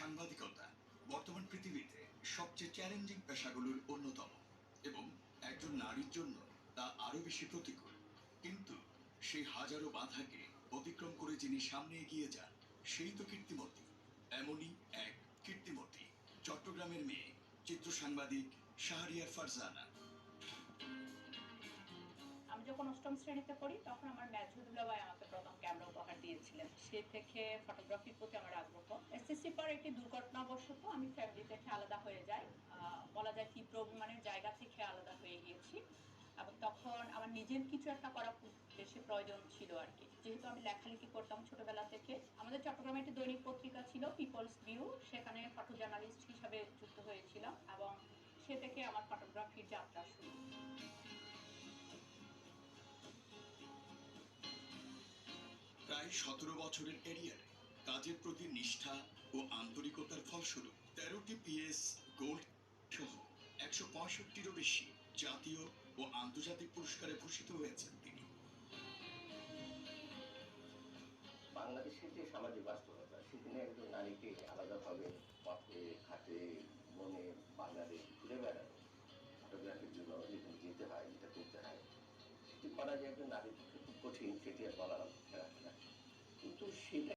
সাংবাদিকতা বর্তমান পৃথিবীতে সবচেয়ে চ্যালেঞ্জিং পেশাগুলোর অন্যতম এবং একজন নারীর জন্য তা আরো বেশি প্রতিকূল। কিন্তু সেই হাজারো বাধাকে অতিক্রম করে যিনি সামনে এগিয়ে যান সেই তো কীর্তিমতী। এমনই এক কীর্তিমতী চট্টগ্রামের মেয়ে, চিত্র সাংবাদিক শাহরিয়ার ফারজানা। আমি যখন অষ্টম শ্রেণীতে পড়ি তখন আমার মেজুদুল্লাহ ভাই আমাকে প্রথম ক্যামেরা উপহার দিয়েছিলেন। সে থেকে ফটোগ্রাফির প্রতি আমার আগ্রহ। এসএসসি পর একটি দুর্ঘটনাবশত আমি ফ্যামিলি থেকে আলাদা হয়ে যাই। বলা যায় তীব্র অভিমানের জায়গা থেকে আলাদা হয়ে গিয়েছি এবং তখন আমার নিজের কিছু একটা করা খুব বেশি প্রয়োজন ছিল আর কি। যেহেতু আমি লেখালেখি করতাম ছোটবেলা থেকে, আমাদের চট্টগ্রামে একটি দৈনিক পত্রিকা ছিল পিপলস ভিউ, সেখানে ফটো জার্নালিস্ট হিসাবে যুক্ত হয়েছিলাম এবং সে থেকে আমার ফটোগ্রাফির যাত্রা শুরু। প্রায় 17 বছরের ক্যারিয়ারে কাজের প্রতি নিষ্ঠা ও আন্তরিকতার ফলস্বরূপ 13টি পিএস গোল্ড সহ 165টিরও বেশি জাতীয় ও আন্তর্জাতিক পুরস্কারে ভূষিত হয়েছেন তিনি। বাংলাদেশের যে সামাজিক বাস্তবতা, সেখানে একজন নারীকে আলাদাভাবে পথে ঘাটে বনে বাংলাদেশ ঘুরে বেড়ানো, ফটোগ্রাফির জন্য যেখানে যেতে হয়, যেটা করতে হয়, সেটি করা যে একজন নারীর পক্ষে খুব কঠিন, সেটি আর বলার অপেক্ষা রাখে না। কিন্তু সেটা